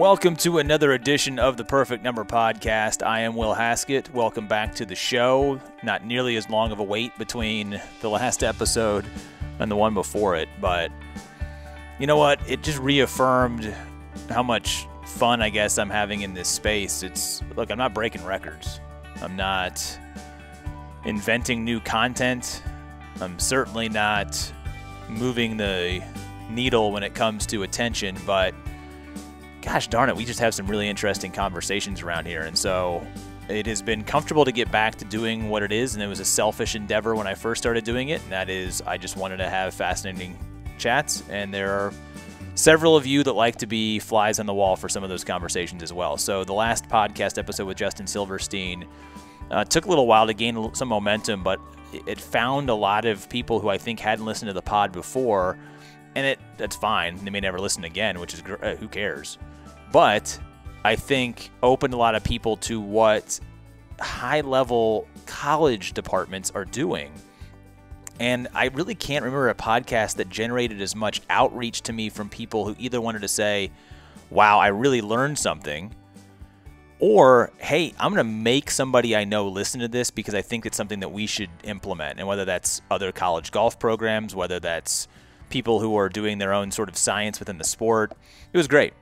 Welcome to another edition of the Perfect Number Podcast. I am Will Haskett. Welcome back to the show. Not nearly as long of a wait between the last episode and the one before it, but you know what? It just reaffirmed how much fun I guess I'm having in this space. Look, I'm not breaking records. I'm not inventing new content. I'm certainly not moving the needle when it comes to attention, but gosh darn it, we just have some really interesting conversations around here. And so it has been comfortable to get back to doing what it is. And it was a selfish endeavor when I first started doing it. And that is, I just wanted to have fascinating chats. And there are several of you that like to be flies on the wall for some of those conversations as well. So the last podcast episode with Justin Silverstein took a little while to gain some momentum, but it found a lot of people who I think hadn't listened to the pod before. And that's fine. They may never listen again, which is who cares. But I think opened a lot of people to what high-level college departments are doing. And I really can't remember a podcast that generated as much outreach to me from people who either wanted to say, wow, I really learned something, or, hey, I'm going to make somebody I know listen to this because I think it's something that we should implement. And whether that's other college golf programs, whether that's people who are doing their own sort of science within the sport, it was great.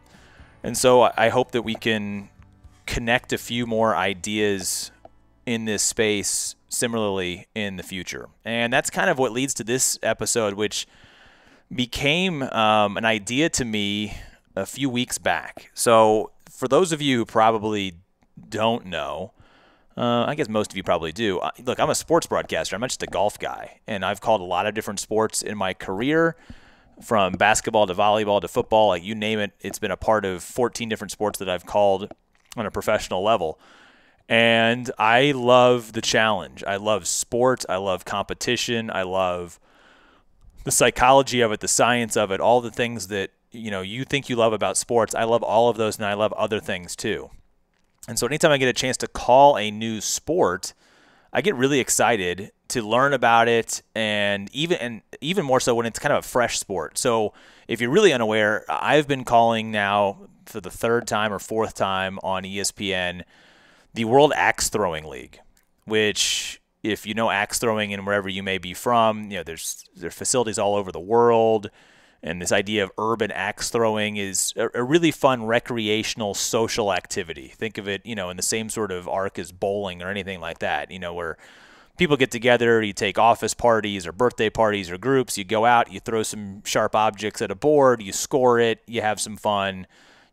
And so I hope that we can connect a few more ideas in this space similarly in the future. And that's kind of what leads to this episode, which became an idea to me a few weeks back. So for those of you who probably don't know, I guess most of you probably do. Look, I'm a sports broadcaster. I'm not just a golf guy. And I've called a lot of different sports in my career, from basketball to volleyball to football, like you name it. It's been a part of 14 different sports that I've called on a professional level. And I love the challenge. I love sports. I love competition. I love the psychology of it, the science of it, all the things that, you think you love about sports. I love all of those, and I love other things too. And so anytime I get a chance to call a new sport, I get really excited to learn about it, and even more so when it's kind of a fresh sport. So if you're really unaware, I've been calling now for the third time or fourth time on ESPN the World Axe Throwing League, which, if you know axe throwing and wherever you may be from, there's facilities all over the world. And this idea of urban axe throwing is a really fun recreational social activity. Think of it, in the same sort of arc as bowling or anything like that, where people get together, you take office parties or birthday parties or groups, you go out, you throw some sharp objects at a board, you score it, you have some fun,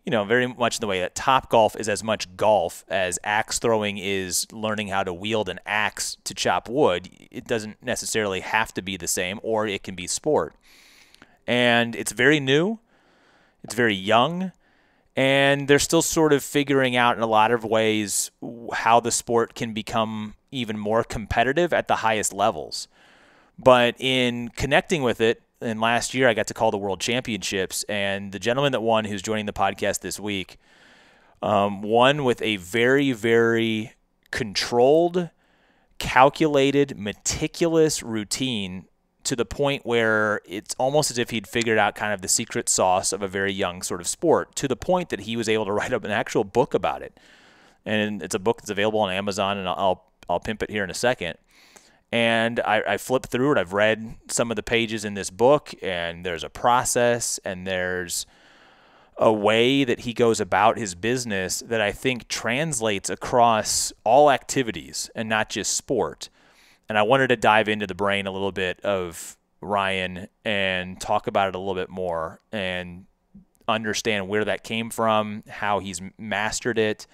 very much in the way that Topgolf is as much golf as axe throwing is learning how to wield an axe to chop wood. It doesn't necessarily have to be the same, or it can be sport. And it's very new, it's very young, and they're still sort of figuring out in a lot of ways how the sport can become even more competitive at the highest levels. But in connecting with it, and last year I got to call the World Championships, and the gentleman that won, who's joining the podcast this week, won with a very, very controlled, calculated, meticulous routine, to the point where it's almost as if he'd figured out kind of the secret sauce of a very young sort of sport, to the point that he was able to write up an actual book about it. And it's a book that's available on Amazon, and I'll pimp it here in a second. And I flipped through it. I've read some of the pages in this book, and there's a process, and there's a way that he goes about his business that I think translates across all activities and not just sport. And I wanted to dive into the brain a little bit of Ryan and talk about it a little bit more and understand where that came from, how he's mastered it,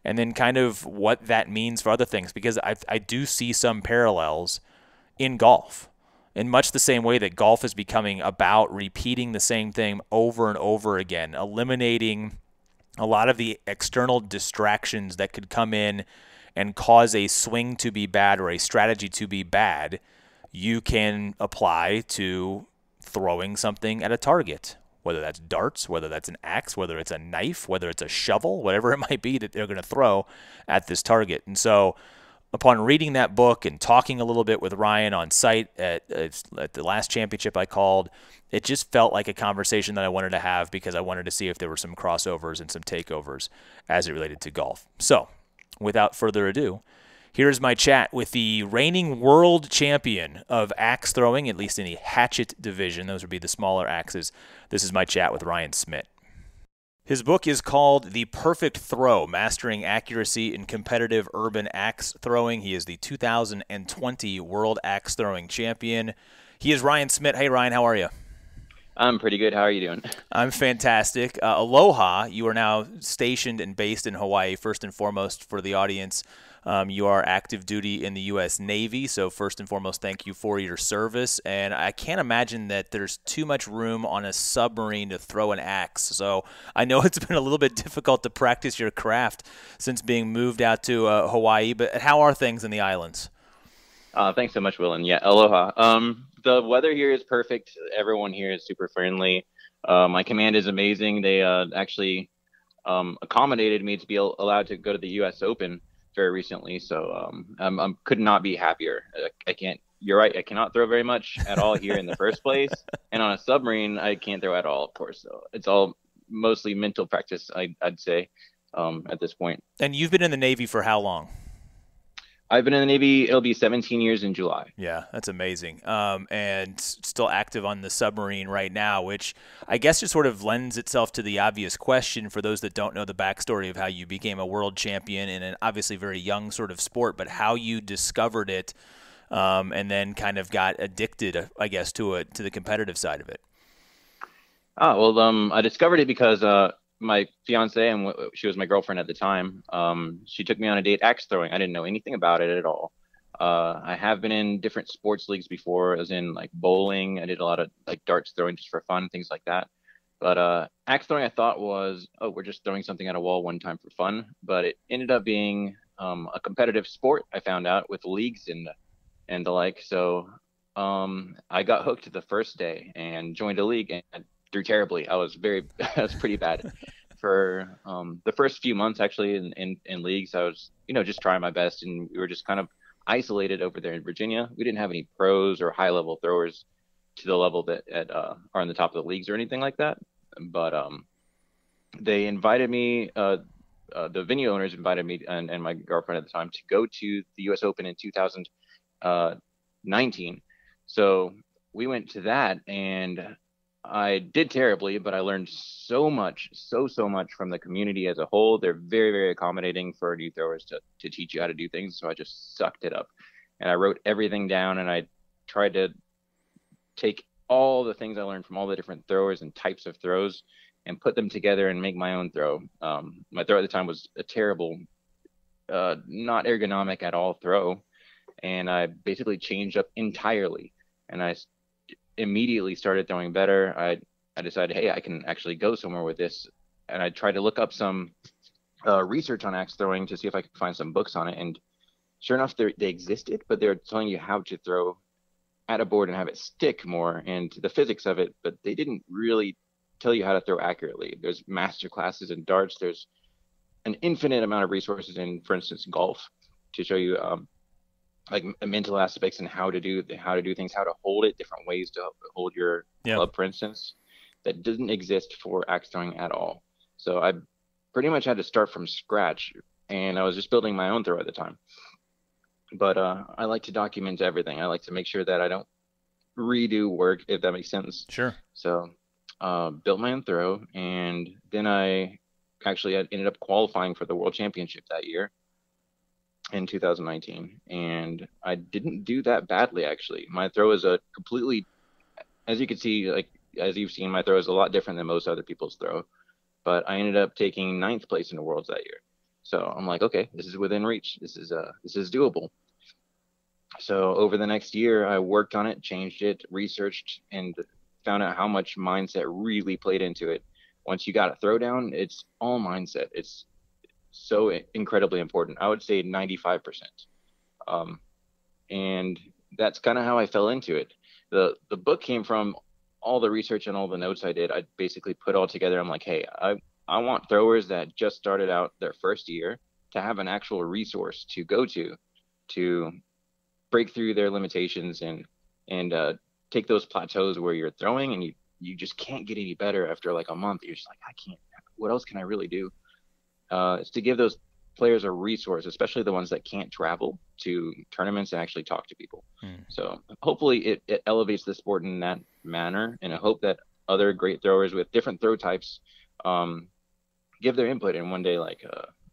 and then kind of what that means for other things. Because I do see some parallels in golf, in much the same way that golf is becoming about repeating the same thing over and over again, eliminating a lot of the external distractions that could come in and cause a swing to be bad or a strategy to be bad. You can apply to throwing something at a target, whether that's darts, whether that's an axe, whether it's a knife, whether it's a shovel, whatever it might be that they're going to throw at this target. And so upon reading that book and talking a little bit with Ryan on site at the last championship I called, it just felt like a conversation that I wanted to have because I wanted to see if there were some crossovers and some takeovers as it related to golf. So, without further ado, here's my chat with the reigning world champion of axe throwing, at least in the hatchet division. Those would be the smaller axes. This is my chat with Ryan Smith. His book is called The Perfect Throw, Mastering Accuracy in Competitive Urban Axe Throwing. He is the 2020 World Axe Throwing Champion. He is Ryan Smith. Hey, Ryan, how are you? I'm pretty good. How are you doing? I'm fantastic. Aloha. You are now stationed and based in Hawaii. First and foremost, for the audience, you are active duty in the U.S. Navy. So first and foremost, thank you for your service. And I can't imagine that there's too much room on a submarine to throw an axe. So I know it's been a little bit difficult to practice your craft since being moved out to Hawaii. But how are things in the islands? Thanks so much, Will. And yeah, aloha. The weather here is perfect. Everyone here is super friendly. My command is amazing. They actually accommodated me to be allowed to go to the U.S. Open very recently. So I could not be happier. I can't. You're right. I cannot throw very much at all here in the first place. And on a submarine, I can't throw at all, of course. So it's all mostly mental practice, I'd say, at this point. And you've been in the Navy for how long? I've been in the Navy. It'll be 17 years in July. Yeah, that's amazing. And still active on the submarine right now, which I guess just sort of lends itself to the obvious question for those that don't know the backstory of how you became a world champion in an obviously very young sort of sport, but how you discovered it and then kind of got addicted, I guess, to the competitive side of it. I discovered it because my fiance, and she was my girlfriend at the time, she took me on a date axe throwing. I didn't know anything about it at all. I have been in different sports leagues before, as in like bowling. I did a lot of like darts throwing just for fun, things like that. But axe throwing, I thought was, oh, we're just throwing something at a wall one time for fun. But it ended up being a competitive sport, I found out, with leagues and the like. So I got hooked the first day and joined a league and threw terribly. I was pretty bad. For the first few months, actually, in leagues, I was, just trying my best, and we were just kind of isolated over there in Virginia. We didn't have any pros or high-level throwers to the level that are on the top of the leagues or anything like that. But they invited me, the venue owners invited me and my girlfriend at the time to go to the U.S. Open in 2019. So we went to that, and I did terribly, but I learned so much from the community as a whole. They're very, very accommodating for new throwers to teach you how to do things. So I just sucked it up, and I wrote everything down, and I tried to take all the things I learned from all the different throwers and types of throws and put them together and make my own throw. My throw at the time was a terrible, not ergonomic at all throw, and I basically changed up entirely, and I immediately started throwing better. I decided, hey, I can actually go somewhere with this, and I tried to look up some research on axe throwing to see if I could find some books on it, and sure enough, they existed, but they're telling you how to throw at a board and have it stick more and the physics of it, but they didn't really tell you how to throw accurately. There's master classes in darts. There's an infinite amount of resources in, for instance, golf to show you like mental aspects and how to do things, how to hold it, different ways to hold your club, for instance, that doesn't exist for axe throwing at all. So I pretty much had to start from scratch, and I was just building my own throw at the time. But I like to document everything. I like to make sure that I don't redo work, if that makes sense. Sure. So built my own throw, and then I actually ended up qualifying for the World Championship that year in 2019, and I didn't do that badly, actually. My throw is a completely, as you can see, like as you've seen, my throw is a lot different than most other people's throw, but I ended up taking 9th place in the Worlds that year. So I'm like, okay, this is within reach. This is doable. So over the next year, I worked on it, changed it, researched, and found out how much mindset really played into it. Once you got a throw down, it's all mindset. It's so incredibly important. I would say 95%. And that's kind of how I fell into it. The book came from all the research and all the notes I did. I basically put all together. I'm like, hey, I want throwers that just started out their first year to have an actual resource to go to to break through their limitations and take those plateaus where you're throwing and you just can't get any better after like a month. You're just like, I can't, what else can I really do? It's to give those players a resource, especially the ones that can't travel to tournaments and actually talk to people. So hopefully it elevates the sport in that manner. And I hope that other great throwers with different throw types give their input and one day like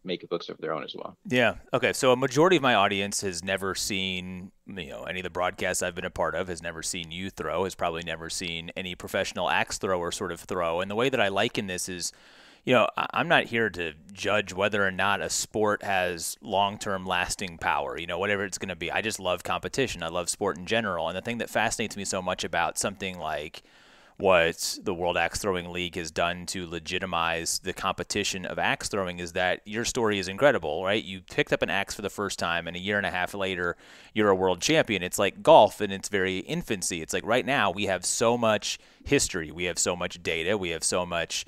make books of their own as well. Yeah. Okay. So a majority of my audience has never seen, any of the broadcasts I've been a part of, has never seen you throw, has probably never seen any professional axe thrower sort of throw. And the way that I liken this is, I'm not here to judge whether or not a sport has long-term lasting power, whatever it's going to be. I just love competition. I love sport in general. And the thing that fascinates me so much about something like what the World Axe Throwing League has done to legitimize the competition of axe throwing is that your story is incredible, right? You picked up an axe for the first time, and a year and a half later, you're a world champion. It's like golf in its very infancy. It's like right now we have so much history. We have so much data. We have so much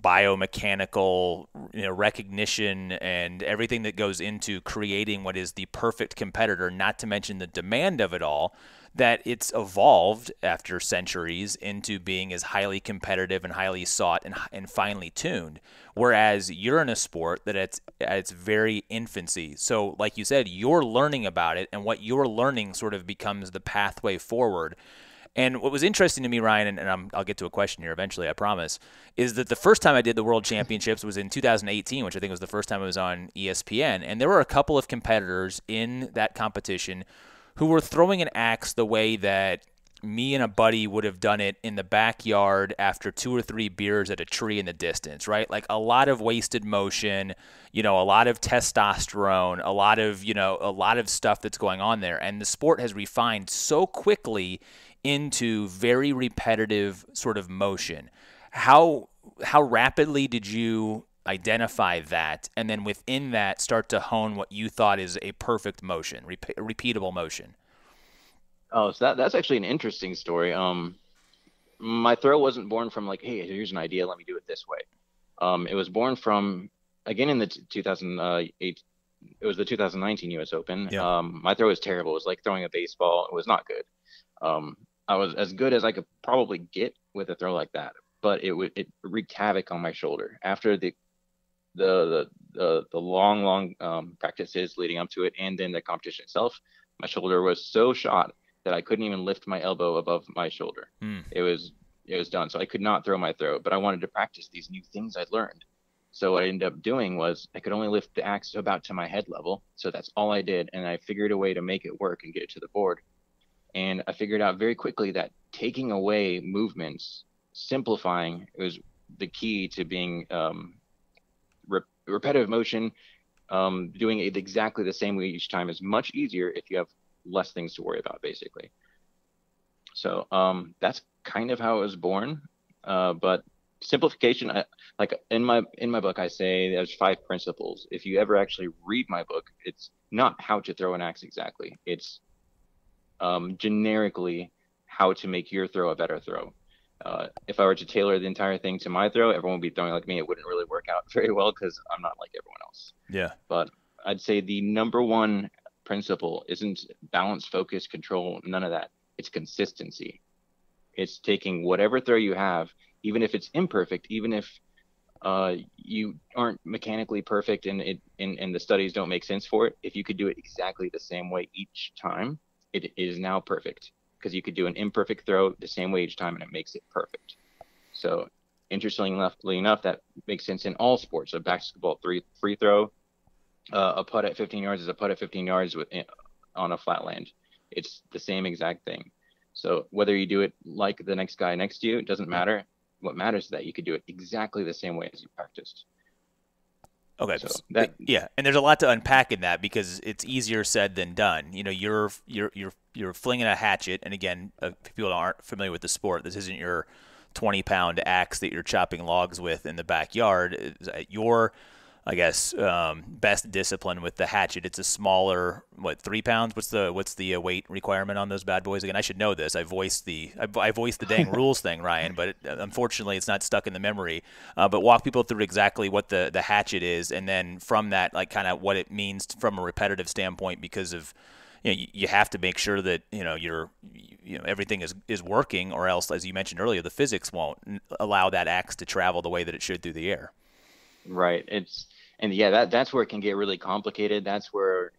biomechanical recognition and everything that goes into creating what is the perfect competitor, not to mention the demand of it all, that it's evolved after centuries into being as highly competitive and highly sought and finely tuned. Whereas you're in a sport that it's at its very infancy. So like you said, you're learning about it, and what you're learning sort of becomes the pathway forward. And what was interesting to me, Ryan, and I'll get to a question here eventually, I promise, is that the first time I did the World Championships was in 2018, which I think was the first time it was on ESPN. And there were a couple of competitors in that competition who were throwing an axe the way that me and a buddy would have done it in the backyard after 2 or 3 beers at a tree in the distance, right? Like a lot of wasted motion, a lot of testosterone, a lot of stuff that's going on there. And the sport has refined so quickly into very repetitive sort of motion. How rapidly did you identify that, and then within that start to hone what you thought is a perfect motion, repeatable motion? Oh, so that's actually an interesting story. My throw wasn't born from like, hey, here's an idea, let me do it this way. It was born from, again, in the 2008, it was the 2019 U.S. Open. Yeah. My throw was terrible. It was like throwing a baseball. It was not good. I was as good as I could probably get with a throw like that, but it wreaked havoc on my shoulder. After the long practices leading up to it, and then the competition itself, my shoulder was so shot that I couldn't even lift my elbow above my shoulder. It was done. So I could not throw my throw, but I wanted to practice these new things I'd learned. So what I ended up doing was I could only lift the axe about to my head level. So that's all I did. And I figured a way to make it work and get it to the board. And I figured out very quickly that taking away movements, simplifying, was the key to being repetitive motion. Doing it exactly the same way each time is much easier if you have less things to worry about, basically. So that's kind of how it was born. But simplification, like in my book, I say there's 5 principles. If you ever actually read my book, it's not how to throw an axe exactly. It's generically how to make your throw a better throw. If I were to tailor the entire thing to my throw, everyone would be throwing like me. It wouldn't really work out very well because I'm not like everyone else. Yeah. But I'd say the number one principle isn't balance, focus, control, none of that. It's consistency. It's taking whatever throw you have, even if it's imperfect, even if you aren't mechanically perfect and the studies don't make sense for it. If you could do it exactly the same way each time, it is now perfect, because you could do an imperfect throw the same way each time and it makes it perfect. So interestingly enough, that makes sense in all sports. A basketball free throw, a putt at 15 yards is a putt at 15 yards on a flat land. It's the same exact thing. So whether you do it like the next guy next to you, it doesn't matter. What matters is that you could do it exactly the same way as you practiced. Okay. So yeah, and there's a lot to unpack in that, because it's easier said than done. You're flinging a hatchet, and again, people aren't familiar with the sport. This isn't your 20-pound axe that you're chopping logs with in the backyard. You're I guess, best discipline with the hatchet. It's a smaller, 3 pounds? What's the weight requirement on those bad boys again? I should know this. I voiced the dang rules thing, Ryan, but unfortunately it's not stuck in the memory. But walk people through exactly what the hatchet is, and then from that, like kind of what it means from a repetitive standpoint, because of, you have to make sure that, everything is working, or else, as you mentioned earlier, the physics won't allow that axe to travel the way that it should through the air. Right. That's where it can get really complicated. That's where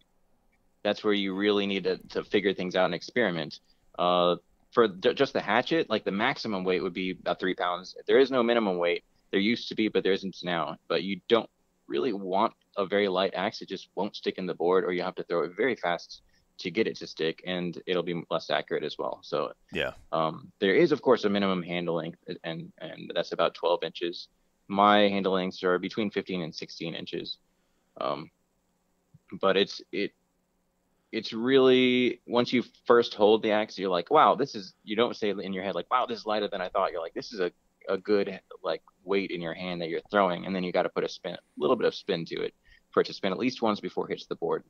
you really need to figure things out and experiment. Just the hatchet, like the maximum weight would be about 3 pounds. There is no minimum weight. There used to be, but there isn't now. But you don't really want a very light axe. It just won't stick in the board, or you have to throw it very fast to get it to stick, and it'll be less accurate as well. So yeah, there is, of course, a minimum handle length, and that's about 12 inches. My handle lengths are between 15 and 16 inches. But it's really, once you first hold the axe, you're like, wow, you don't say in your head like, wow, this is lighter than I thought. You're like, this is a good like weight in your hand that you're throwing. And then you got to put a little bit of spin to it for it to spin at least once before it hits the board.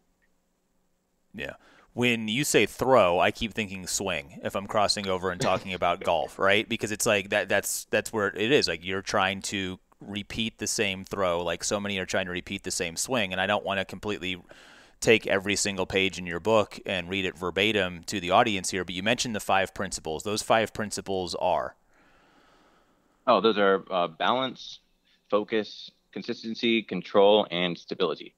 Yeah. When you say throw, I keep thinking swing if I'm crossing over and talking about golf, right? Because it's like that's where it is. Like, you're trying to repeat the same throw, like so many are trying to repeat the same swing. And I don't want to completely take every single page in your book and read it verbatim to the audience here, but you mentioned the 5 principles. Those 5 principles are? Oh, those are balance, focus, consistency, control, and stability.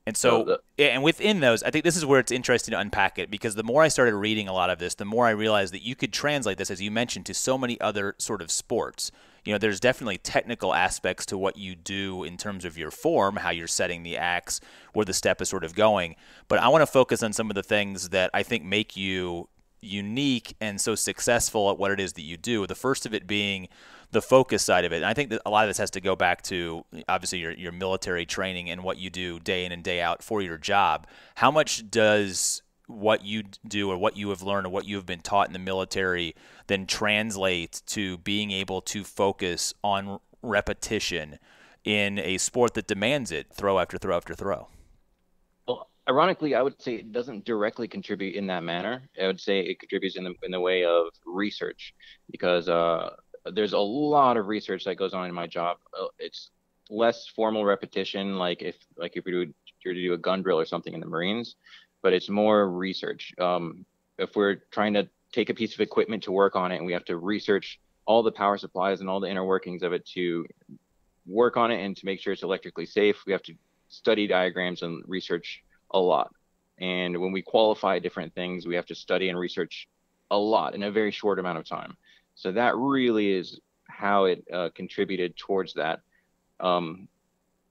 And so, and within those, I think this is where it's interesting to unpack it, because the more I started reading a lot of this, the more I realized that you could translate this, as you mentioned, to so many other sort of sports. There's definitely technical aspects to what you do in terms of your form, how you're setting the axe, where the step is sort of going. But I want to focus on some of the things that I think make you unique and so successful at what it is that you do. The first of it being the focus side of it. And I think that a lot of this has to go back to, obviously, your military training and what you do day in and day out for your job. How much does what you do, or what you have learned, or what you have been taught in the military then translate to being able to focus on repetition in a sport that demands it, throw after throw after throw? Well, ironically, I would say it doesn't directly contribute in that manner. I would say it contributes in the way of research, because there's a lot of research that goes on in my job. It's less formal repetition, like if you're to do a gun drill or something in the Marines, but it's more research. If we're trying to take a piece of equipment to work on it, and we have to research all the power supplies and all the inner workings of it to work on it and to make sure it's electrically safe, we have to study diagrams and research a lot. And when we qualify different things, we have to study and research a lot in a very short amount of time. So that really is how it contributed towards that,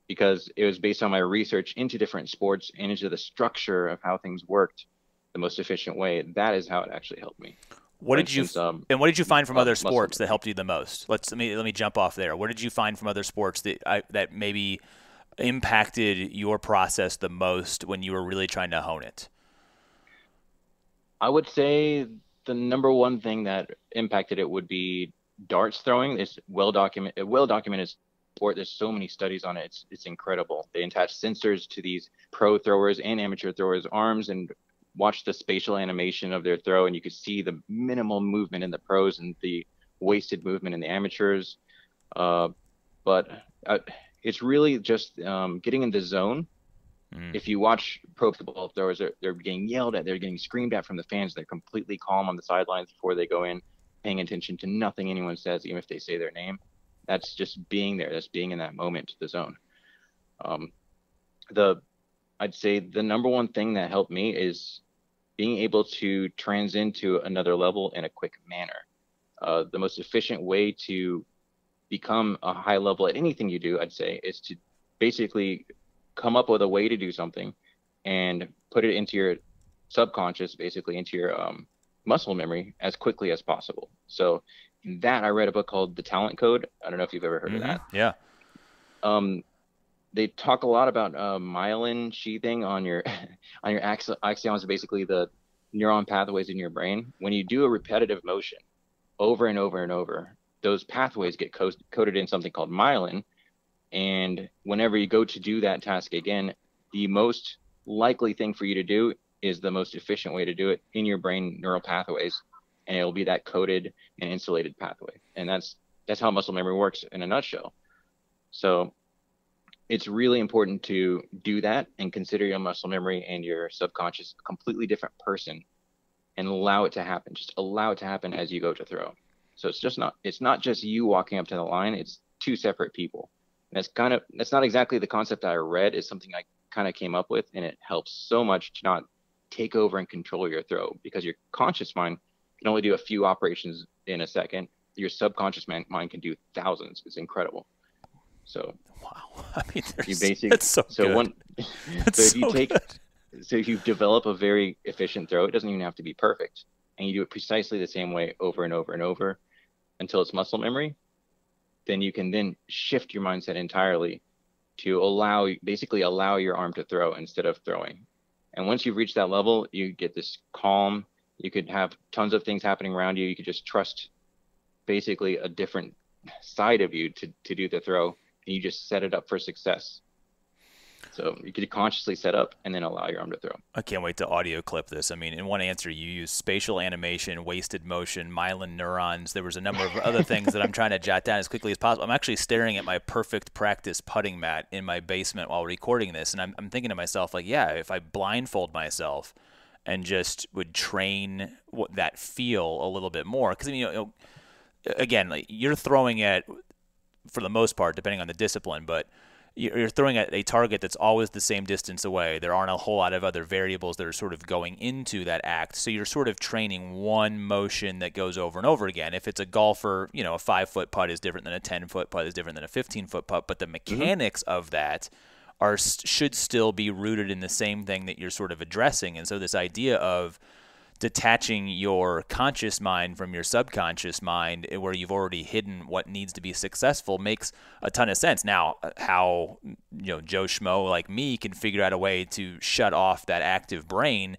because it was based on my research into different sports and into the structure of how things worked the most efficient way. That is how it actually helped me. What did you find from other sports that helped you the most? Let me jump off there. What did you find from other sports that maybe impacted your process the most when you were really trying to hone it? I would say the number one thing that impacted it would be darts throwing. It's well-documented sport. There's so many studies on it. It's incredible. They attach sensors to these pro throwers and amateur throwers' arms and watch the spatial animation of their throw, and you could see the minimal movement in the pros and the wasted movement in the amateurs. But it's really just getting in the zone. If you watch pro football throwers, they're getting yelled at, they're getting screamed at from the fans. They're completely calm on the sidelines before they go in, paying attention to nothing anyone says, even if they say their name. That's just being there. That's being in that moment, to the zone. I'd say the number one thing that helped me is being able to transcend to another level in a quick manner. The most efficient way to become a high level at anything you do, I'd say, is to basically come up with a way to do something and put it into your subconscious, basically into your muscle memory as quickly as possible. So in that, I read a book called The Talent Code. I don't know if you've ever heard of that. Yeah. They talk a lot about myelin sheathing on your axons, basically the neuron pathways in your brain. When you do a repetitive motion over and over and over, those pathways get coded in something called myelin, And whenever you go to do that task again, the most likely thing for you to do is the most efficient way to do it in your brain neural pathways, and it'll be that coded and insulated pathway. And that's how muscle memory works in a nutshell. So it's really important to do that and consider your muscle memory and your subconscious a completely different person, and allow it to happen. Just allow it to happen as you go to throw. So it's not just you walking up to the line, it's two separate people. And that's not exactly the concept that I read. It's something I kind of came up with, and it helps so much to not take over and control your throw, because your conscious mind can only do a few operations in a second. Your subconscious mind can do thousands. It's incredible. So wow, I mean, that's so good. So if you develop a very efficient throw, it doesn't even have to be perfect, and you do it precisely the same way over and over and over until it's muscle memory, then you can then shift your mindset entirely to basically allow your arm to throw instead of throwing. And once you've reached that level, you get this calm. You could have tons of things happening around you. You could just trust basically a different side of you to do the throw, and you just set it up for success. So you could consciously set up and then allow your arm to throw. I can't wait to audio clip this. I mean, in one answer, you use spatial animation, wasted motion, myelin neurons. There was a number of other things that I'm trying to jot down as quickly as possible. I'm actually staring at my perfect practice putting mat in my basement while recording this, and I'm thinking to myself, like, yeah, if I blindfold myself and just would train that feel a little bit more, because, I mean, again, like, you're throwing at, for the most part, depending on the discipline, but you're throwing at a target that's always the same distance away. There aren't a whole lot of other variables that are sort of going into that act. So you're sort of training one motion that goes over and over again. If it's a golfer, a 5-foot putt is different than a 10-foot putt is different than a 15-foot putt, but the mechanics of that should still be rooted in the same thing that you're sort of addressing. And so this idea of detaching your conscious mind from your subconscious mind, where you've already hidden what needs to be successful, makes a ton of sense. Now, how Joe Schmo like me can figure out a way to shut off that active brain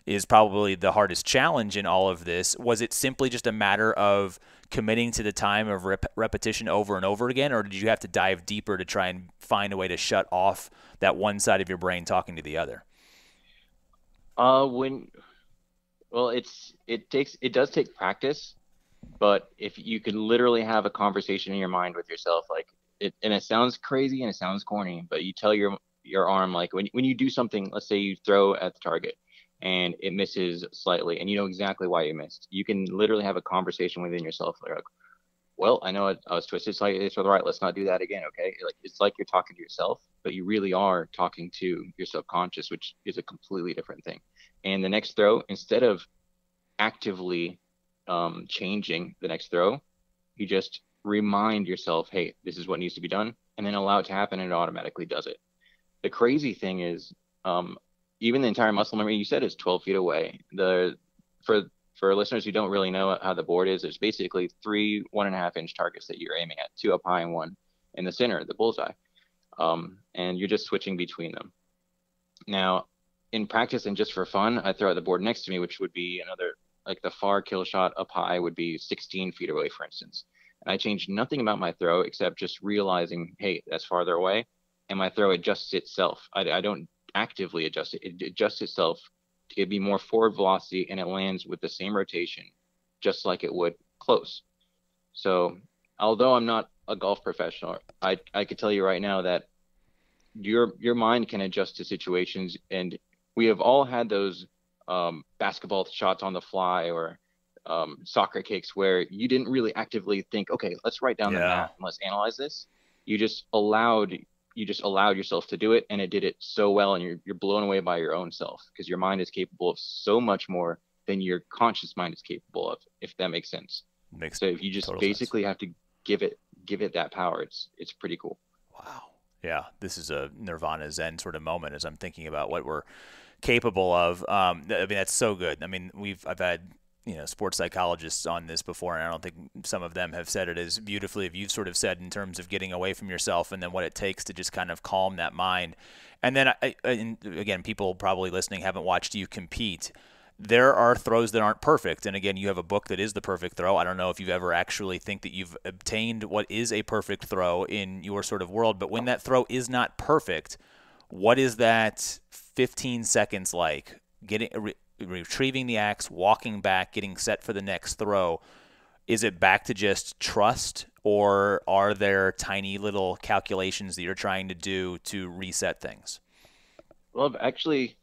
is probably the hardest challenge in all of this. Was it simply just a matter of committing to the time of repetition over and over again, or did you have to dive deeper to try and find a way to shut off that one side of your brain talking to the other? Well, it does take practice, but if you could literally have a conversation in your mind with yourself, and it sounds crazy and it sounds corny, but you tell your arm, like when you do something, let's say you throw at the target and it misses slightly, and you know exactly why you missed. You can literally have a conversation within yourself, like, well, I know I was twisted slightly to the right. Let's not do that again, okay? Like, it's like you're talking to yourself, but you really are talking to your subconscious, which is a completely different thing. And the next throw, instead of actively changing the next throw, you just remind yourself, hey, this is what needs to be done, and then allow it to happen, and it automatically does it. The crazy thing is, even the entire muscle memory you said is 12 feet away. For listeners who don't really know how the board is, there's basically 3 1.5-inch targets that you're aiming at, 2 up high and 1 in the center, the bullseye. And you're just switching between them. Now, in practice and just for fun, I throw at the board next to me, which would be another, like the far kill shot up high would be 16 feet away, for instance. And I changed nothing about my throw except just realizing, hey, that's farther away. And my throw adjusts itself. I don't actively adjust it. It adjusts itself to give me more forward velocity, and it lands with the same rotation, just like it would close. So although I'm not a golf professional, I could tell you right now that your mind can adjust to situations, and we have all had those basketball shots on the fly or soccer kicks where you didn't really actively think, okay, let's write down the map and let's analyze this. You just allowed yourself to do it, and it did it so well, and you're blown away by your own self, because your mind is capable of so much more than your conscious mind is capable of, if that makes sense. So if you just basically have to give it that power, it's pretty cool. Wow. Yeah, this is a Nirvana Zen sort of moment as I'm thinking about what we're capable of. I mean, that's so good. I mean, I've had sports psychologists on this before, and I don't think some of them have said it as beautifully as you've sort of said in terms of getting away from yourself and then what it takes to just kind of calm that mind. And then, again, people probably listening haven't watched you compete. there are throws that aren't perfect. And again, you have a book that is the perfect throw. I don't know if you've ever actually think that you've obtained what is a perfect throw in your sort of world, but when that throw is not perfect, what is that 15 seconds like? Retrieving the axe, walking back, getting set for the next throw. Is it back to just trust, or are there tiny little calculations that you're trying to do to reset things? Well, I've actually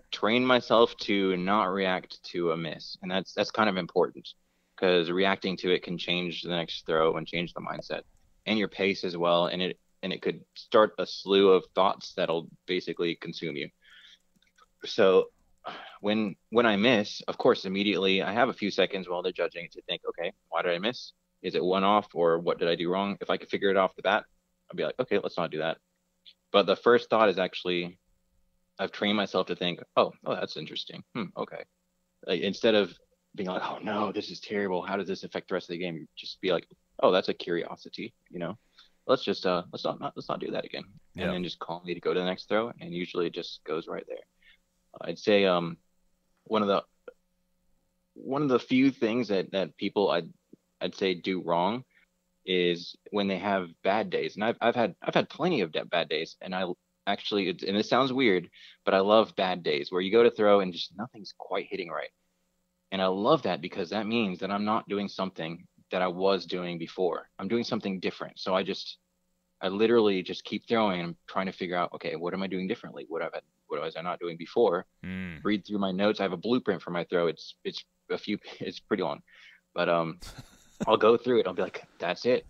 trained myself to not react to a miss, and that's kind of important because reacting to it can change the next throw and change the mindset and your pace as well, and it could start a slew of thoughts that'll basically consume you. So when I miss, of course, immediately I have a few seconds while they're judging to think, okay, why did I miss? Is it one off, or what did I do wrong? If I could figure it off the bat, I'd be like, okay, let's not do that. But the first thought is actually, I've trained myself to think, oh, that's interesting. Okay. Like, instead of being like, oh no, this is terrible. How does this affect the rest of the game? Just be like, oh, that's a curiosity. Let's not do that again. Yeah. And then just calmly to go to the next throw, and usually it just goes right there. I'd say one of the few things that people I'd say do wrong is when they have bad days. And I've had plenty of bad days, and I actually, and it sounds weird, but I love bad days where you go to throw and just nothing's quite hitting right. And I love that because that means that I'm not doing something that I was doing before. I'm doing something different. So I literally just keep throwing and I'm trying to figure out, okay, what am I doing differently? What was I not doing before? Read through my notes. I have a blueprint for my throw. It's pretty long, but I'll go through it. I'll be like, that's it.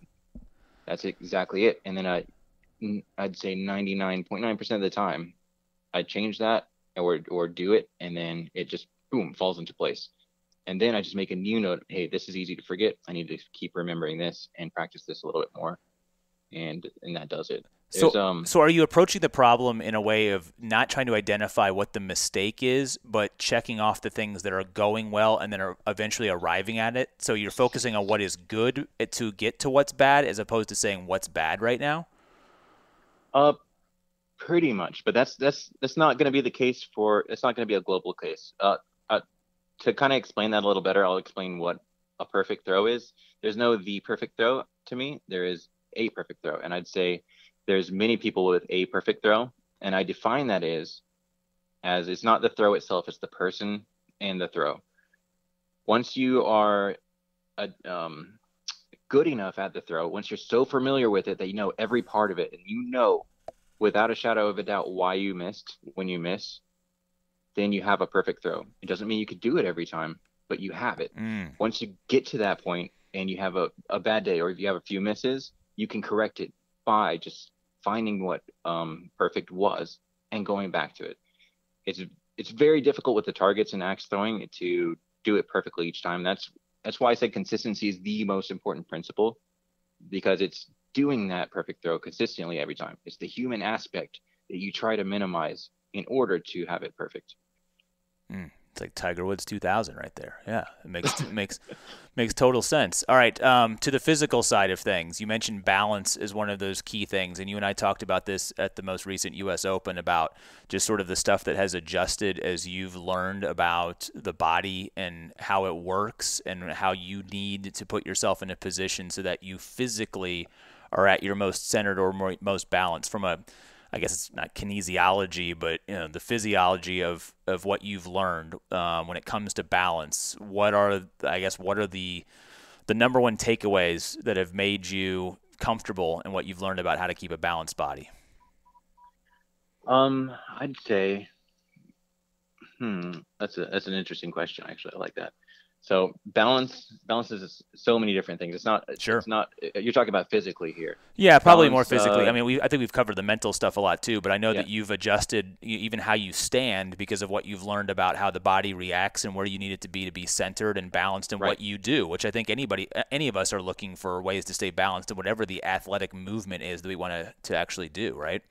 That's exactly it. And then I'd say 99.9% of the time I change that or do it, and then it just boom falls into place. And then I just make a new note. Hey, this is easy to forget. I need to keep remembering this and practice this a little bit more. And that does it. So are you approaching the problem in a way of not trying to identify what the mistake is, but checking off the things that are going well and then are eventually arriving at it? So you're focusing on what is good to get to what's bad, as opposed to saying what's bad right now? Pretty much, but that's not going to be the case it's not going to be a global case. To kind of explain that a little better, I'll explain what a perfect throw is. There's no the perfect throw to me. There is a perfect throw, and I'd say there's many people with a perfect throw, and I define that as it's not the throw itself, it's the person and the throw. Once you are good enough at the throw, once you're so familiar with it that you know every part of it, and you know without a shadow of a doubt why you missed when you miss, then you have a perfect throw. It doesn't mean you could do it every time, but you have it. Once you get to that point and you have a bad day, or if you have a few misses, you can correct it by just finding what perfect was and going back to it. It's very difficult with the targets and axe throwing to do it perfectly each time. That's why I said consistency is the most important principle, because it's doing that perfect throw consistently every time. It's the human aspect that you try to minimize in order to have it perfect. It's like Tiger Woods 2000 right there. Yeah, it makes total sense. All right, to the physical side of things, you mentioned balance is one of those key things, and you and I talked about this at the most recent U.S. Open about just sort of the stuff that has adjusted as you've learned about the body and how it works and how you need to put yourself in a position so that you physically are at your most centered or most balanced from a, I guess it's not kinesiology, but the physiology of what you've learned when it comes to balance. What are the number one takeaways that have made you comfortable in what you've learned about how to keep a balanced body? I'd say, that's an interesting question. Actually, I like that. So balance is so many different things. It's not sure. It's not. You're talking about physically here. Yeah, probably more physically. I mean, I think we've covered the mental stuff a lot too. But I know that you've adjusted even how you stand because of what you've learned about how the body reacts and where you need it to be centered and balanced in what you do. Which I think any of us are looking for ways to stay balanced in whatever the athletic movement is that we want to actually do. Right.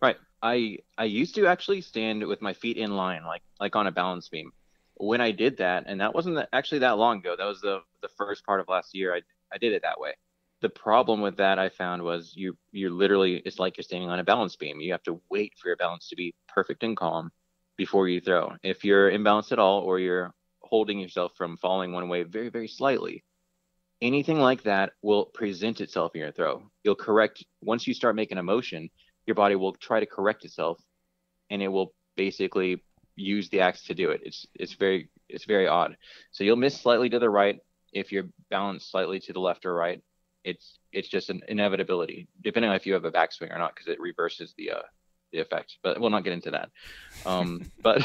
Right. I used to actually stand with my feet in line, like on a balance beam. When I did that, and that wasn't actually that long ago, that was the first part of last year, I did it that way. The problem with that I found was you're literally, it's like you're standing on a balance beam. You have to wait for your balance to be perfect and calm, before you throw. If you're imbalanced at all, or you're holding yourself from falling one way very, very slightly, anything like that will present itself in your throw. You'll correct, once you start making a motion, your body will try to correct itself, and it will basically use the axe to do it. It's very odd. So you'll miss slightly to the right if you're balanced slightly to the left or right. It's just an inevitability, depending on if you have a backswing or not, because it reverses the effect. But we'll not get into that. But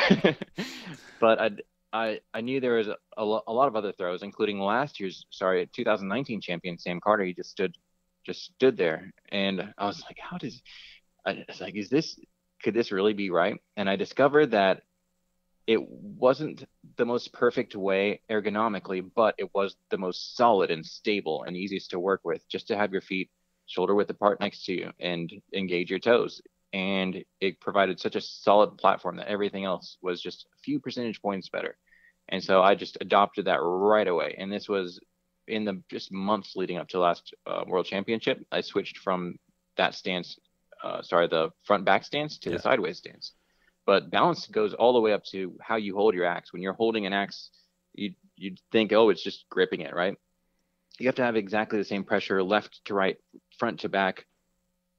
but I knew there was a lot of other throws, including last year's 2019 champion Sam Carter. He just stood there, and I was like, could this really be right? And I discovered that it wasn't the most perfect way ergonomically, but it was the most solid and stable and easiest to work with, just to have your feet shoulder width apart next to you and engage your toes. And it provided such a solid platform that everything else was just a few percentage points better. And so I just adopted that right away. And this was in the just months leading up to last World Championship. I switched from that stance, the front back stance to the sideways stance. But balance goes all the way up to how you hold your axe. When you're holding an axe, you'd think, oh, it's just gripping it, right? You have to have exactly the same pressure, left to right, front to back,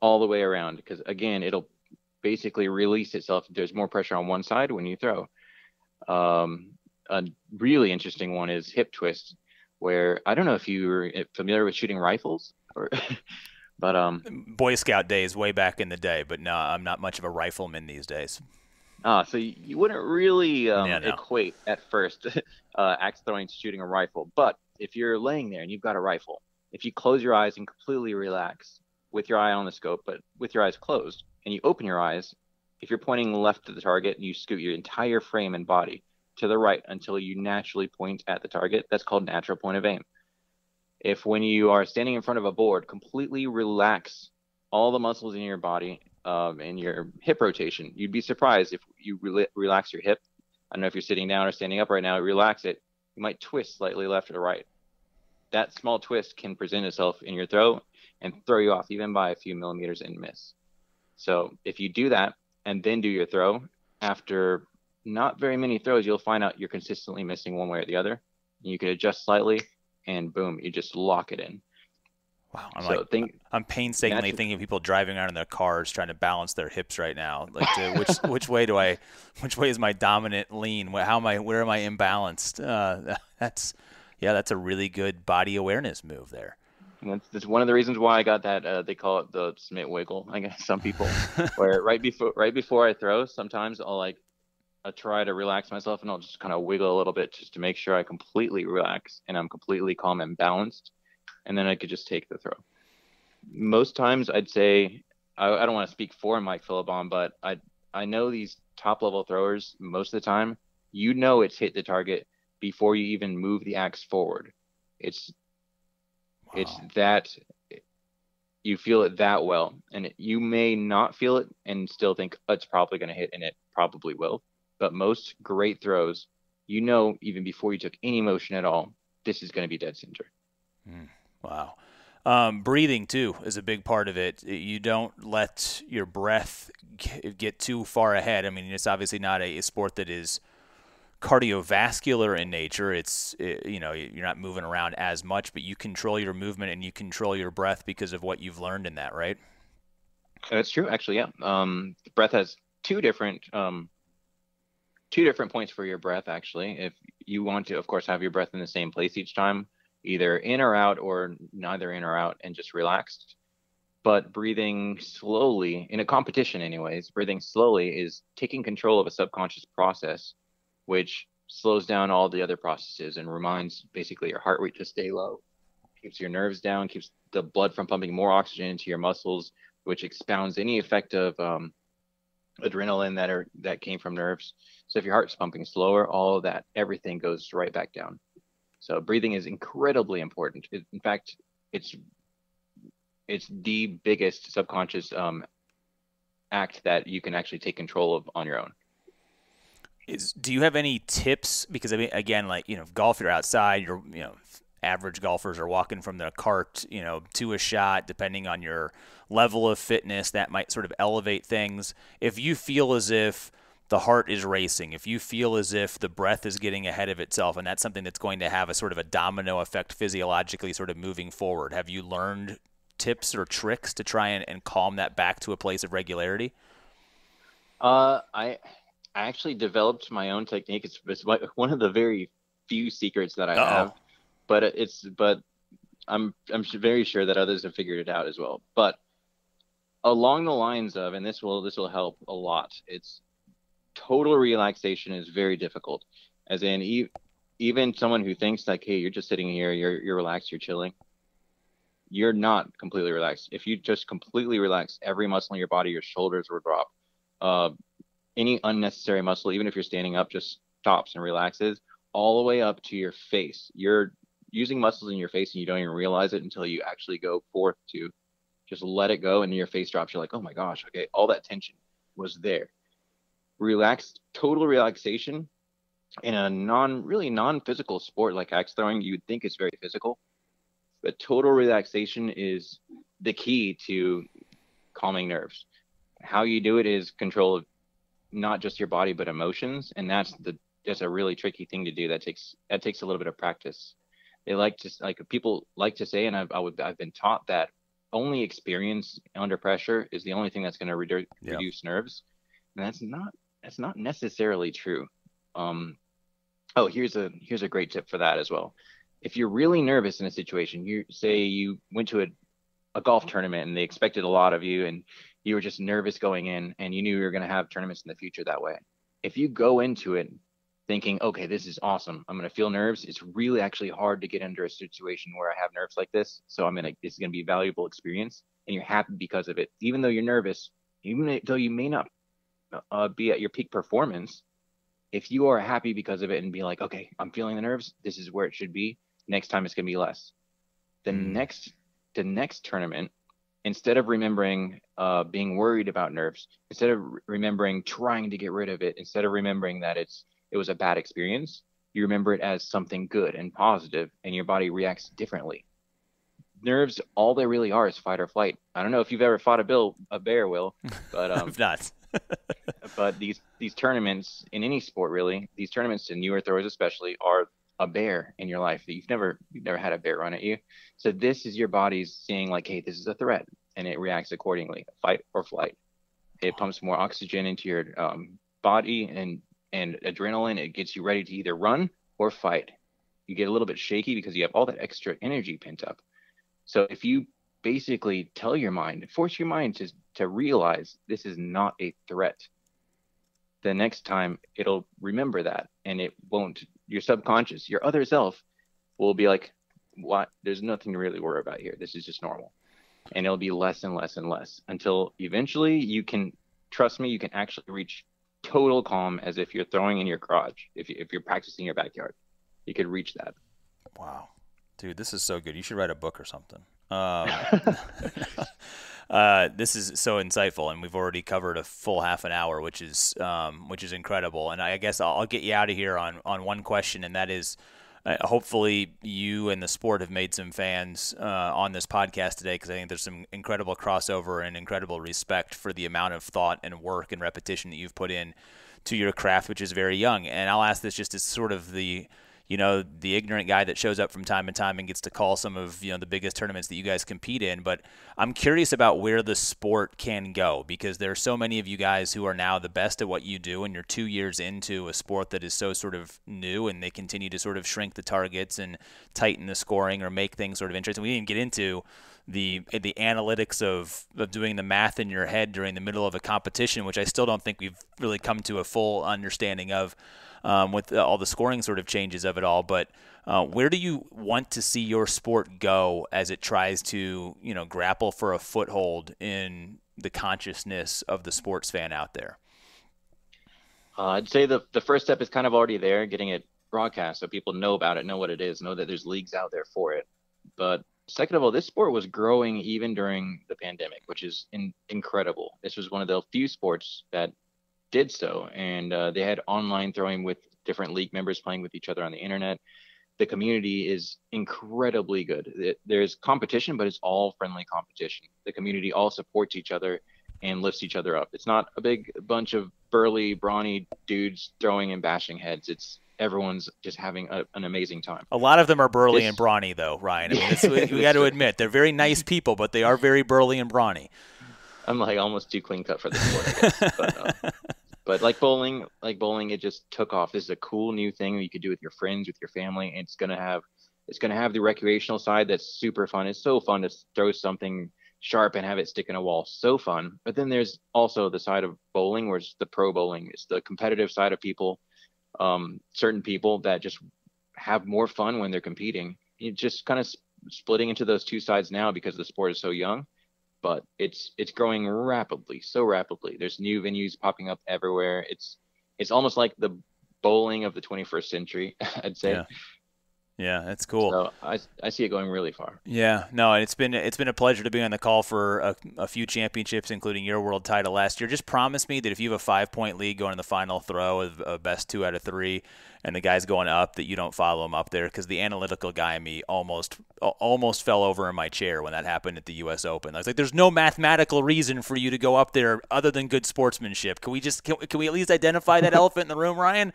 all the way around, because again, it'll basically release itself if there's more pressure on one side when you throw. A really interesting one is hip twist, where I don't know if you're familiar with shooting rifles, but Boy Scout days way back in the day, but no, I'm not much of a rifleman these days. So you wouldn't really equate at first axe throwing to shooting a rifle. But if you're laying there and you've got a rifle, if you close your eyes and completely relax with your eye on the scope, but with your eyes closed, and you open your eyes, if you're pointing left to the target and you scoot your entire frame and body to the right until you naturally point at the target, that's called natural point of aim. If when you are standing in front of a board, completely relax all the muscles in your body and your hip rotation, you'd be surprised if you relax your hip. I don't know if you're sitting down or standing up right now, relax it. You might twist slightly left or right. That small twist can present itself in your throw and throw you off even by a few millimeters and miss. So if you do that and then do your throw, after not very many throws, you'll find out you're consistently missing one way or the other. You can adjust slightly, and boom, you just lock it in. Wow, I'm painstakingly thinking of people driving around in their cars trying to balance their hips right now. Like, which way is my dominant lean? Where am I imbalanced? That's a really good body awareness move there. That's one of the reasons why I got that. They call it the Smith wiggle. I guess some people, where right before I throw, sometimes I'll try to relax myself, and I'll just kind of wiggle a little bit just to make sure I completely relax and I'm completely calm and balanced. And then I could just take the throw. Most times I'd say, I don't want to speak for Mike Philibon, but I know these top level throwers, most of the time, it's hit the target before you even move the axe forward. It's that you feel it that well, and you may not feel it and still think, oh, it's probably going to hit, and it probably will. But most great throws, even before you took any motion at all, this is going to be dead center. Wow. Breathing, too, is a big part of it. You don't let your breath get too far ahead. I mean, it's obviously not a sport that is cardiovascular in nature. You're not moving around as much, but you control your movement and you control your breath because of what you've learned in that, right? That's true, actually, yeah. The breath has two different points for your breath, actually. If you want to, of course, have your breath in the same place each time, either in or out or neither in or out, and just relaxed. But breathing slowly, in a competition anyways, breathing slowly is taking control of a subconscious process, which slows down all the other processes and reminds basically your heart rate to stay low, keeps your nerves down, keeps the blood from pumping more oxygen into your muscles, which expounds any effect of adrenaline that came from nerves. So if your heart's pumping slower, all of that, everything goes right back down. So breathing is incredibly important. In fact, it's the biggest subconscious act that you can actually take control of on your own. Do you have any tips? Because I mean, again, golf, you're outside, average golfers are walking from their cart, to a shot, depending on your level of fitness, that might sort of elevate things. If you feel as if the heart is racing, if you feel as if the breath is getting ahead of itself, and that's something that's going to have a sort of a domino effect physiologically sort of moving forward, have you learned tips or tricks to try and calm that back to a place of regularity? I actually developed my own technique. It's one of the very few secrets that I have, Uh-oh. but I'm very sure that others have figured it out as well. But along the lines of, and this will help a lot. It's total relaxation is very difficult. As in, even someone who thinks like, hey, you're just sitting here, you're relaxed, you're chilling. You're not completely relaxed. If you just completely relax every muscle in your body, your shoulders will drop. Uh, any unnecessary muscle, even if you're standing up, just stops and relaxes all the way up to your face. You're using muscles in your face and you don't even realize it until you actually go forth to just let it go and your face drops. You're like, oh my gosh, okay, all that tension was there. Relaxed, total relaxation in a really non-physical sport like axe throwing, you'd think it's very physical, but total relaxation is the key to calming nerves. How you do it is control of not just your body but emotions, and that's a really tricky thing to do. That takes a little bit of practice. People like to say, and I've been taught that only experience under pressure is the only thing that's going to reduce nerves, and that's not necessarily true. Oh, here's a great tip for that as well. If you're really nervous in a situation, you say you went to a golf tournament and they expected a lot of you, and you were just nervous going in and you knew you were going to have tournaments in the future that way. If you go into it thinking, okay, this is awesome, I'm going to feel nerves, it's really actually hard to get into a situation where I have nerves like this. So this is going to be a valuable experience, and you're happy because of it. Even though you're nervous, even though you may not be at your peak performance, if you are happy because of it and be like, okay, I'm feeling the nerves, this is where it should be, next time it's going to be less. The next tournament, instead of remembering being worried about nerves, instead of remembering trying to get rid of it, instead of remembering that it was a bad experience, you remember it as something good and positive, and your body reacts differently. Nerves, all they really are is fight or flight. I don't know if you've ever fought a bear, Will, but I've not. but these tournaments in any sport, really, these tournaments in newer throwers especially, are a bear in your life that you've never had a bear run at you. So this is your body's saying like, hey, this is a threat, and it reacts accordingly, fight or flight. It pumps more oxygen into your body and adrenaline. It gets you ready to either run or fight. You get a little bit shaky because you have all that extra energy pent up. So if you basically force your mind to realize this is not a threat, the next time it'll remember that, and it won't. Your subconscious, your other self, will be like, what? There's nothing to really worry about here. This is just normal. And it'll be less and less and less until eventually you can, trust me, you can actually reach total calm as if you're throwing in your garage. If you're practicing your backyard, you could reach that. Wow. Dude, this is so good. You should write a book or something. This is so insightful, and we've already covered a full half an hour, which is incredible. And I guess I'll get you out of here on one question, and that is, hopefully you and the sport have made some fans on this podcast today, because I think there's some incredible crossover and incredible respect for the amount of thought and work and repetition that you've put in to your craft, which is very young. And I'll ask this just as sort of the ignorant guy that shows up from time to time and gets to call some of, the biggest tournaments that you guys compete in. But I'm curious about where the sport can go, because there are so many of you guys who are now the best at what you do, and you're 2 years into a sport that is so sort of new, and they continue to sort of shrink the targets and tighten the scoring or make things sort of interesting. We didn't get into the analytics of doing the math in your head during the middle of a competition, which I still don't think we've really come to a full understanding of. With all the scoring sort of changes of it all. But where do you want to see your sport go as it tries to, grapple for a foothold in the consciousness of the sports fan out there? I'd say the first step is kind of already there, getting it broadcast so people know about it, know what it is, know that there's leagues out there for it. But second of all, this sport was growing even during the pandemic, which is incredible. This was one of the few sports that did so, and they had online throwing with different league members playing with each other on the internet. The community is incredibly good. There's competition, but it's all friendly competition. The community all supports each other. and lifts each other up. It's not a big bunch of burly, brawny dudes throwing and bashing heads. Everyone's just having an amazing time. A lot of them are burly and brawny, though, Ryan. I mean, we got to admit, they're very nice people, but they are very burly and brawny. I'm like almost too clean cut for the sport, I guess. But like bowling, it just took off. This is a cool new thing that you could do with your friends, with your family, and it's gonna have the recreational side that's super fun. It's so fun to throw something sharp and have it stick in a wall. So fun. But then there's also the side of bowling where it's the pro bowling. It's the competitive side of people. Certain people that just have more fun when they're competing. It just kind of splitting into those two sides now because the sport is so young. But it's growing rapidly, so rapidly. There's new venues popping up everywhere. It's almost like the bowling of the 21st century, I'd say. Yeah, that's cool. So I see it going really far. Yeah, no, it's been a pleasure to be on the call for a few championships, including your world title last year. Just promise me that if you have a 5-point lead going to the final throw of a best 2 out of 3, and the guy's going up, that you don't follow him up there, because the analytical guy in me almost fell over in my chair when that happened at the U.S. Open. I was like, "There's no mathematical reason for you to go up there other than good sportsmanship. Can we at least identify that elephant in the room, Ryan?"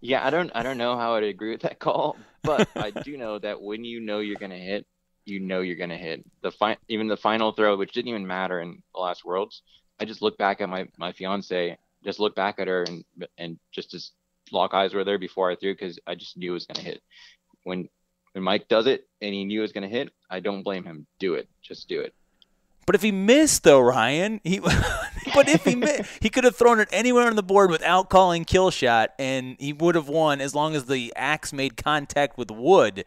Yeah, I don't know how I'd agree with that call, but I do know that when you know you're gonna hit, you're gonna hit. Even the final throw, which didn't even matter in the last Worlds, I just looked back at my fiance, just looked back at her and just as lock eyes were there before I threw, because I just knew it was gonna hit. When Mike does it and he knew it was gonna hit, I don't blame him. Do it, just do it. But if he missed, though, Ryan, he could have thrown it anywhere on the board without calling kill shot, and he would have won as long as the axe made contact with wood.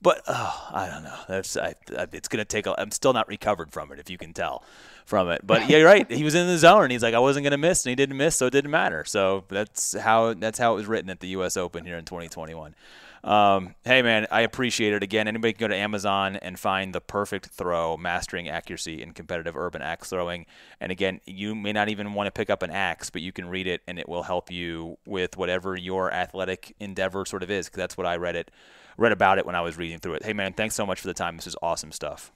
But I don't know. It's going to take. I'm still not recovered from it, if you can tell from it. But yeah, you're right. He was in the zone, and he's like, I wasn't going to miss, and he didn't miss, so it didn't matter. So that's how it was written at the U.S. Open here in 2021. Hey, man, I appreciate it. Again, anybody can go to Amazon and find The Perfect Throw, Mastering Accuracy in Competitive Urban Axe Throwing. And again, you may not even want to pick up an axe, but you can read it, and it will help you with whatever your athletic endeavor sort of is, because that's what I read about it when I was reading through it. Hey, man, thanks so much for the time. This is awesome stuff.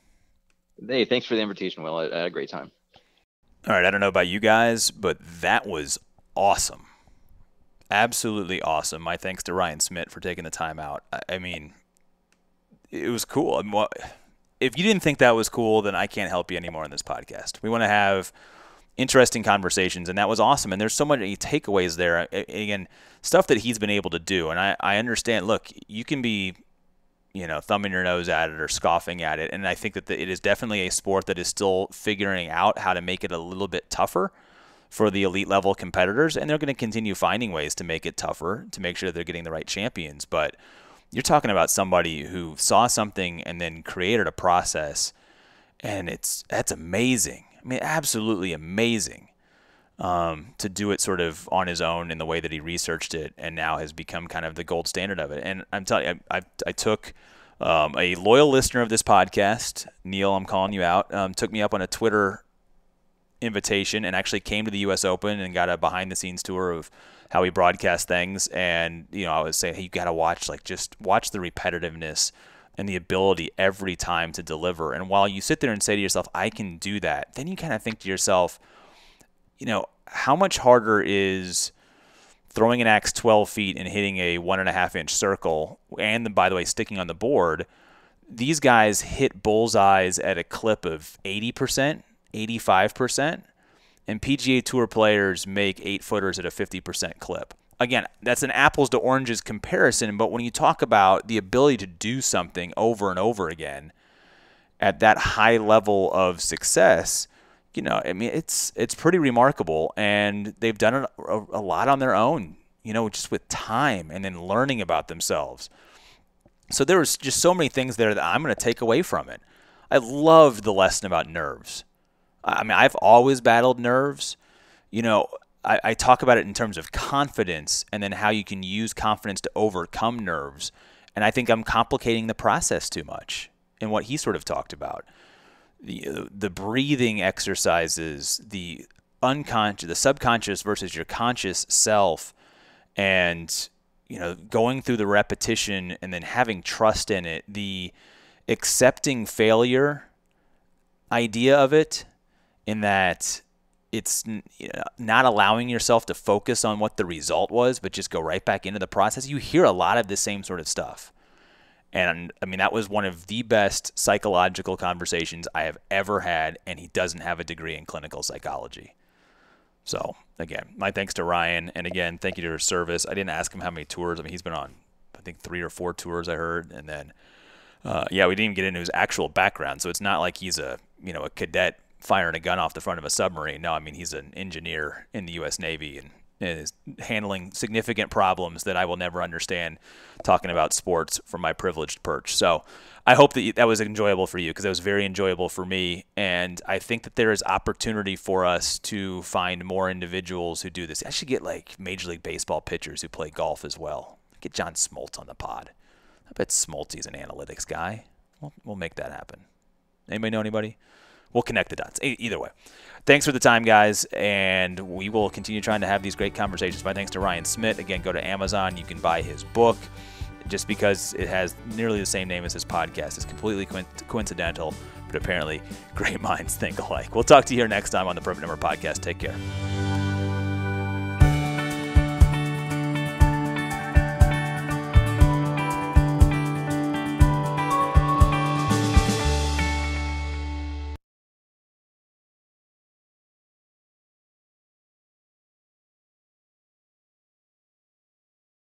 Hey, thanks for the invitation, Will. I had a great time. All right, I don't know about you guys, but that was awesome. Absolutely awesome. My thanks to Ryan Smith for taking the time out. I mean, it was cool. I mean, if you didn't think that was cool, then I can't help you anymore on this podcast. We want to have interesting conversations, and that was awesome. And there's so many takeaways there. Again, stuff that he's been able to do. And I understand, look, you can be, thumbing your nose at it or scoffing at it. And I think that it is definitely a sport that is still figuring out how to make it a little bit tougher for the elite level competitors, and they're going to continue finding ways to make it tougher to make sure they're getting the right champions. But you're talking about somebody who saw something and then created a process, and that's amazing. I mean, absolutely amazing to do it sort of on his own in the way that he researched it, and now has become kind of the gold standard of it. And I'm telling you, I took a loyal listener of this podcast, Neil, I'm calling you out, took me up on a Twitter invitation and actually came to the U.S. Open and got a behind-the-scenes tour of how he broadcasts things. And I was saying, hey, you got to just watch the repetitiveness and the ability every time to deliver. And while you sit there and say to yourself, I can do that, then you kind of think to yourself, how much harder is throwing an axe 12 feet and hitting a 1.5-inch circle, and by the way, sticking on the board? These guys hit bullseyes at a clip of 80%. 85%, and PGA Tour players make 8-footers at a 50% clip. Again, that's an apples to oranges comparison, but when you talk about the ability to do something over and over again at that high level of success, I mean, it's pretty remarkable, and they've done it a lot on their own, just with time and then learning about themselves. So there was just so many things there that I'm going to take away from it. I loved the lesson about nerves. I mean, I've always battled nerves. I talk about it in terms of confidence and then how you can use confidence to overcome nerves. And I think I'm complicating the process too much in what he sort of talked about. The breathing exercises, the unconscious, the subconscious versus your conscious self, and, going through the repetition and then having trust in it, the accepting failure idea of it, in that it's not allowing yourself to focus on what the result was, but just go right back into the process. You hear a lot of the same sort of stuff. And I mean, that was one of the best psychological conversations I have ever had, and he doesn't have a degree in clinical psychology. So again, my thanks to Ryan. And again, thank you to his service. I didn't ask him how many tours. I mean, he's been on, I think, 3 or 4 tours I heard. And then, we didn't even get into his actual background. So it's not like he's a cadet firing a gun off the front of a submarine. No, I mean, he's an engineer in the U.S. Navy and is handling significant problems that I will never understand, talking about sports from my privileged perch. So I hope that that was enjoyable for you, because it was very enjoyable for me. And I think that there is opportunity for us to find more individuals who do this. I should get like Major League Baseball pitchers who play golf as well. Get John Smoltz on the pod. I bet Smoltzy's an analytics guy. We'll make that happen. Anybody know anybody? We'll connect the dots. Either way, thanks for the time, guys, and we will continue trying to have these great conversations. My thanks to Ryan Smith. Again, go to Amazon. You can buy his book. Just because it has nearly the same name as his podcast is completely coincidental, but apparently great minds think alike. We'll talk to you here next time on the Perfect Number Podcast. Take care.